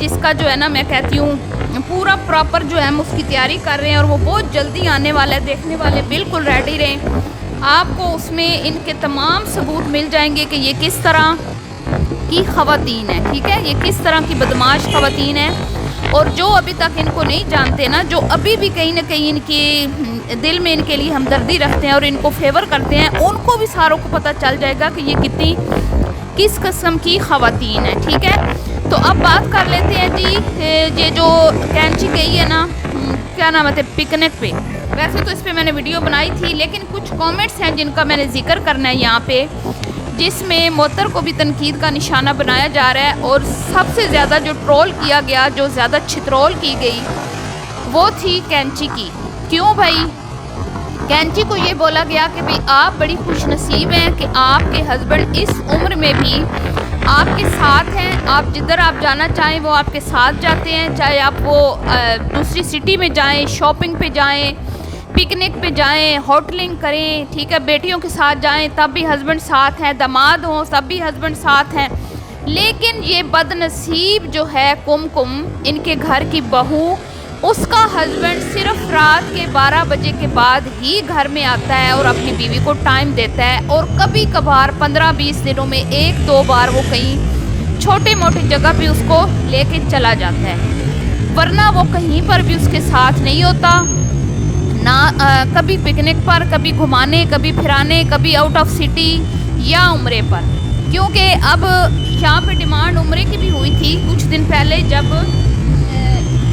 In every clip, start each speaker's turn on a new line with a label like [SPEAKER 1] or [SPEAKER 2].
[SPEAKER 1] جس کا جو ہے نا میں کہتی ہوں پورا پراپر جو ہے ہم اس کی تیاری کر رہے ہیں اور وہ بہت جلدی آنے والا ہے. دیکھنے والے بالکل ریڈی رہیں. آپ کو اس میں ان کے تمام ثبوت مل جائیں گے کہ یہ کس طرح کی خواتین ہیں. ٹھیک ہے, یہ کس طرح کی بدماش خواتین ہیں. اور جو ابھی تک ان کو نہیں جانتے نا, جو ابھی بھی کہیں نہ کہیں ان کی دل میں ان کے لیے ہمدردی رکھتے ہیں اور ان کو فیور کرتے ہیں, ان کو بھی ساروں کو پتہ چل جائے گا کہ یہ کتنی کس قسم کی خواتین ہیں. ٹھیک ہے, تو اب بات کر لیتے ہیں جی. یہ جو کینچی گئی ہے نا, کیا نام ہے, پکنک پہ. ویسے تو اس پہ میں نے ویڈیو بنائی تھی, لیکن کچھ کامنٹس ہیں جن کا میں نے ذکر کرنا ہے یہاں پہ, جس میں معطر کو بھی تنقید کا نشانہ بنایا جا رہا ہے. اور سب سے زیادہ جو ٹرول کیا گیا, جو زیادہ چھترول کی گئی, وہ تھی کینچی کی. کیوں بھائی؟ کینچی کو یہ بولا گیا کہ بھئی آپ بڑی خوش نصیب ہیں کہ آپ کے ہسبینڈ اس عمر میں بھی آپ کے ساتھ ہیں. آپ جدھر آپ جانا چاہیں وہ آپ کے ساتھ جاتے ہیں, چاہے آپ وہ دوسری سٹی میں جائیں, شاپنگ پہ جائیں, پکنک پہ جائیں, ہوٹلنگ کریں. ٹھیک ہے, بیٹیوں کے ساتھ جائیں تب بھی ہسبینڈ ساتھ ہیں, داماد ہوں تب بھی ہسبینڈ ساتھ ہیں. لیکن یہ بد نصیب جو ہے کم ان کے گھر کی بہو, اس کا ہسبینڈ صرف رات کے 12 بجے کے بعد ہی گھر میں آتا ہے اور اپنی بیوی کو ٹائم دیتا ہے. اور کبھی کبھار 15-20 دنوں میں 1-2 بار وہ کہیں چھوٹے موٹے جگہ پہ اس کو لے کے چلا جاتا ہے, ورنہ وہ کہیں پر بھی اس کے ساتھ نہیں ہوتا. نہ کبھی پکنک پر, کبھی گھمانے, کبھی پھرانے, کبھی آؤٹ آف سٹی یا عمرے پر. کیونکہ اب یہاں پہ ڈیمانڈ عمرے کی بھی ہوئی تھی کچھ دن پہلے, جب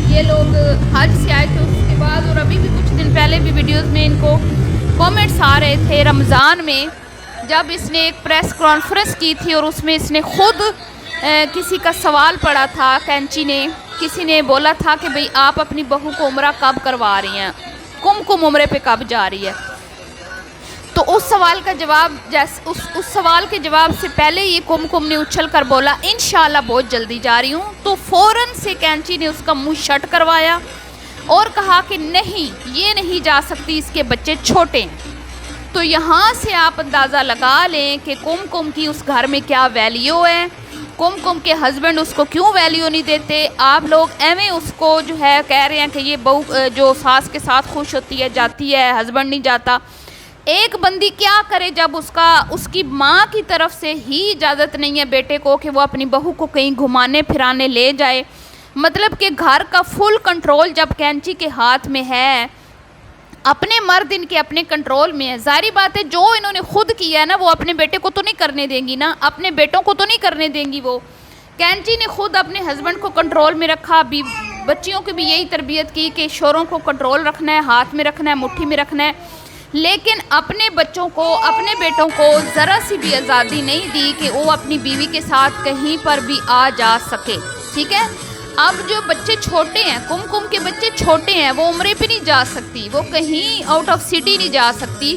[SPEAKER 1] یہ لوگ حج سے آئے تھے اس کے بعد, اور ابھی بھی کچھ دن پہلے بھی ویڈیوز میں ان کو کومنٹس آ رہے تھے. رمضان میں جب اس نے ایک پریس کانفرنس کی تھی اور اس میں اس نے خود کسی کا سوال پڑھا تھا, کینچی نے, کسی نے بولا تھا کہ بھئی آپ اپنی بہو کو عمرہ کب کروا رہی ہیں, کم عمرے پہ کب جا رہی ہے. تو اس سوال کا جواب, اس سوال کے جواب سے پہلے یہ کم نے اچھل کر بولا انشاءاللہ بہت جلدی جا رہی ہوں. تو فوراً سے کینچی نے اس کا منہ شٹ کروایا اور کہا کہ نہیں, یہ نہیں جا سکتی, اس کے بچے چھوٹے ہیں. تو یہاں سے آپ اندازہ لگا لیں کہ کم کی اس گھر میں کیا ویلیو ہے, کم کے ہسبینڈ اس کو کیوں ویلیو نہیں دیتے. آپ لوگ ایویں اس کو جو ہے کہہ رہے ہیں کہ یہ بہو جو ساس کے ساتھ خوش ہوتی ہے جاتی ہے, ہسبینڈ نہیں جاتا. ایک بندی کیا کرے جب اس کی ماں کی طرف سے ہی اجازت نہیں ہے بیٹے کو کہ وہ اپنی بہو کو کہیں گھمانے پھرانے لے جائے. مطلب کہ گھر کا فل کنٹرول جب کینچی کے ہاتھ میں ہے, اپنے مرد ان کے اپنے کنٹرول میں ہے. ظاہری بات ہے جو انہوں نے خود کیا ہے نا وہ اپنے بیٹے کو تو نہیں کرنے دیں گی نا, اپنے بیٹوں کو تو نہیں کرنے دیں گی. وہ کینچی نے خود اپنے ہسبینڈ کو کنٹرول میں رکھا, بچیوں کی بھی یہی تربیت کی کہ شوہروں کو کنٹرول رکھنا ہے, ہاتھ میں رکھنا ہے, مٹھی میں رکھنا ہے. لیکن اپنے بچوں کو, اپنے بیٹوں کو ذرا سی بھی آزادی نہیں دی کہ وہ اپنی بیوی کے ساتھ کہیں پر بھی آ جا سکے. ٹھیک ہے, اب جو بچے چھوٹے ہیں, کم کے بچے چھوٹے ہیں, وہ عمرے پہ نہیں جا سکتی, وہ کہیں آؤٹ آف سٹی نہیں جا سکتی.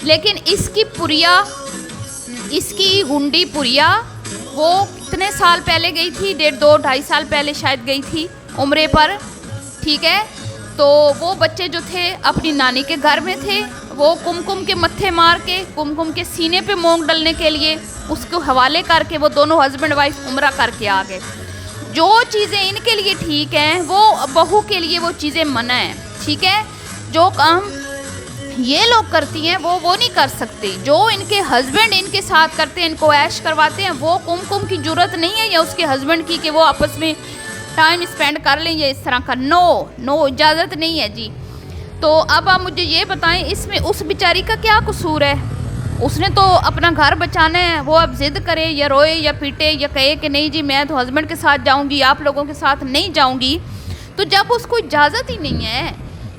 [SPEAKER 1] لیکن اس کی پوریا, اس کی گنڈی پوریا, وہ کتنے سال پہلے گئی تھی, 1.5-2-2.5 سال پہلے شاید گئی تھی عمرے پر. ٹھیک ہے, تو وہ بچے جو تھے اپنی نانی کے گھر میں تھے, وہ کم کے متھے مار کے, کم کے سینے پہ مونگ ڈلنے کے لیے اس کو حوالے کر کے وہ دونوں ہسبینڈ وائف عمرہ کر کے آ گئے. جو چیزیں ان کے لیے ٹھیک ہیں وہ بہو کے لیے وہ چیزیں منع ہیں. ٹھیک ہے, جو کام یہ لوگ کرتی ہیں وہ نہیں کر سکتی. جو ان کے ہسبینڈ ان کے ساتھ کرتے ہیں, ان کو عیش کرواتے ہیں, وہ کم کی جرت نہیں ہے یا اس کے ہسبینڈ کی کہ وہ آپس میں ٹائم اسپینڈ کر لیں یا اس طرح کا. نو اجازت نہیں ہے جی. تو اب آپ مجھے یہ بتائیں اس میں اس بیچاری کا کیا قصور ہے؟ اس نے تو اپنا گھر بچانا ہے, وہ اب ضد کرے یا روئے یا پیٹے یا کہے کہ نہیں جی میں تو ہسبینڈ کے ساتھ جاؤں گی, آپ لوگوں کے ساتھ نہیں جاؤں گی. تو جب اس کو اجازت ہی نہیں ہے,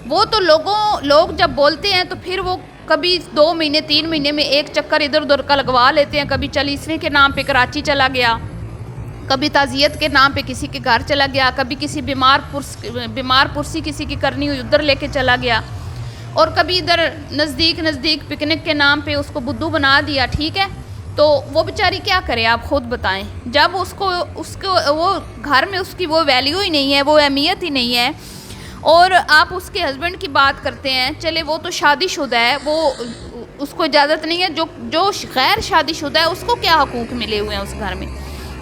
[SPEAKER 1] وہ تو لوگ جب بولتے ہیں تو پھر وہ کبھی 2 مہینے 3 مہینے میں ایک چکر ادھر ادھر کا لگوا لیتے ہیں. کبھی چلیسویں کے نام پہ کراچی چلا گیا, کبھی تعزیت کے نام پہ کسی کے گھر چلا گیا, کبھی کسی بیمار پرسی کسی کی کرنی ہوئی ادھر لے کے چلا گیا, اور کبھی ادھر نزدیک پکنک کے نام پہ اس کو بدھو بنا دیا. ٹھیک ہے, تو وہ بیچاری کیا کرے آپ خود بتائیں. جب اس کو وہ گھر میں اس کی وہ ویلیو ہی نہیں ہے, وہ اہمیت ہی نہیں ہے, اور آپ اس کے ہسبینڈ کی بات کرتے ہیں, چلے وہ تو شادی شدہ ہے, وہ اس کو اجازت نہیں ہے. جو غیر شادی شدہ ہے اس کو کیا حقوق ملے ہوئے ہیں اس گھر میں؟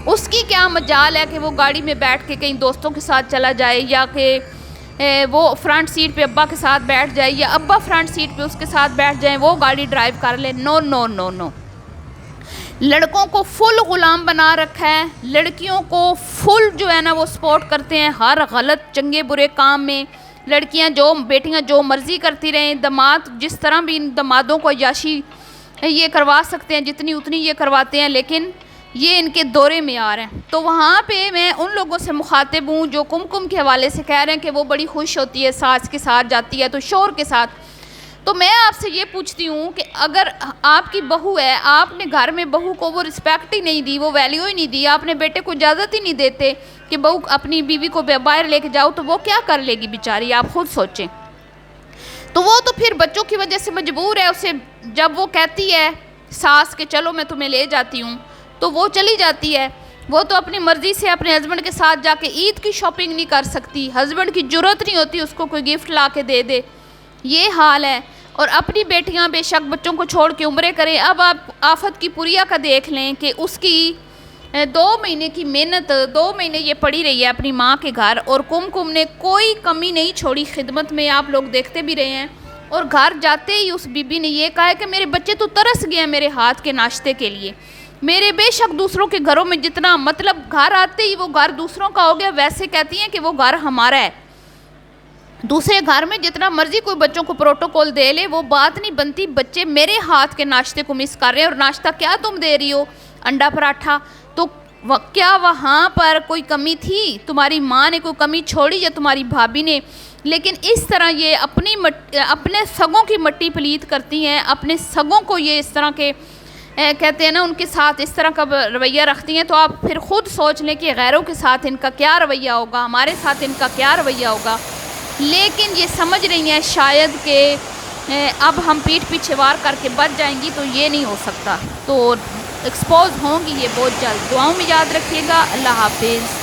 [SPEAKER 1] اس کی کیا مجال ہے کہ وہ گاڑی میں بیٹھ کے کہیں دوستوں کے ساتھ چلا جائے، یا کہ وہ فرنٹ سیٹ پہ ابا کے ساتھ بیٹھ جائے، یا ابا فرنٹ سیٹ پہ اس کے ساتھ بیٹھ جائیں، وہ گاڑی ڈرائیو کر لے. نو نو نو نو. لڑکوں کو فل غلام بنا رکھا ہے، لڑکیوں کو فل جو ہے نا وہ سپورٹ کرتے ہیں ہر غلط چنگے برے کام میں. لڑکیاں بیٹیاں جو مرضی کرتی رہیں، داماد جس طرح بھی ان دامادوں کو عیاشی یہ کروا سکتے ہیں جتنی اتنی یہ کرواتے ہیں، لیکن یہ ان کے دورے میں آ رہے ہیں. تو وہاں پہ میں ان لوگوں سے مخاطب ہوں جو کم کے حوالے سے کہہ رہے ہیں کہ وہ بڑی خوش ہوتی ہے ساس کے ساتھ جاتی ہے تو شوہر کے ساتھ. تو میں آپ سے یہ پوچھتی ہوں کہ اگر آپ کی بہو ہے، آپ نے گھر میں بہو کو وہ رسپیکٹ ہی نہیں دی، وہ ویلیو ہی نہیں دی، آپ نے بیٹے کو اجازت ہی نہیں دیتے کہ بہو اپنی بیوی کو باہر لے کے جاؤ، تو وہ کیا کر لے گی بیچاری، آپ خود سوچیں. تو وہ تو پھر بچوں کی وجہ سے مجبور ہے، اسے جب وہ کہتی ہے ساس کہ چلو میں تمہیں لے جاتی ہوں تو وہ چلی جاتی ہے. وہ تو اپنی مرضی سے اپنے ہسبینڈ کے ساتھ جا کے عید کی شاپنگ نہیں کر سکتی، ہسبینڈ کی جرت نہیں ہوتی اس کو کوئی گفٹ لا کے دے دے. یہ حال ہے. اور اپنی بیٹیاں بے شک بچوں کو چھوڑ کے عمرے کریں. اب آپ آفت کی پوریا کا دیکھ لیں کہ اس کی 2 مہینے کی محنت، 2 مہینے یہ پڑی رہی ہے اپنی ماں کے گھر، اور کم نے کوئی کمی نہیں چھوڑی خدمت میں، آپ لوگ دیکھتے بھی رہے ہیں. اور گھر جاتے ہی اس بی بی نے یہ کہا ہے کہ میرے بچے تو ترس گئے ہیں میرے ہاتھ کے ناشتے کے لیے. میرے بے شک دوسروں کے گھروں میں جتنا مطلب گھر آتے ہی وہ گھر دوسروں کا ہو گیا، ویسے کہتی ہیں کہ وہ گھر ہمارا ہے. دوسرے گھر میں جتنا مرضی کوئی بچوں کو پروٹوکول دے لے، وہ بات نہیں بنتی. بچے میرے ہاتھ کے ناشتے کو مس کر رہے ہیں، اور ناشتہ کیا تم دے رہی ہو؟ انڈا پراٹھا. تو کیا وہاں پر کوئی کمی تھی؟ تمہاری ماں نے کوئی کمی چھوڑی یا تمہاری بھابھی نے؟ لیکن اس طرح یہ اپنے سگوں کی مٹی پلیت کرتی ہیں، اپنے سگوں کو یہ اس طرح کے کہتے ہیں نا ان کے ساتھ اس طرح کا رویہ رکھتی ہیں. تو آپ پھر خود سوچ لیں کہ غیروں کے ساتھ ان کا کیا رویہ ہوگا، ہمارے ساتھ ان کا کیا رویہ ہوگا. لیکن یہ سمجھ رہی ہیں شاید کہ اب ہم پیٹھ پیچھے وار کر کے بچ جائیں گی، تو یہ نہیں ہو سکتا. تو ایکسپوز ہوں گی یہ بہت جلد. دعاؤں میں یاد رکھیے گا. اللہ حافظ.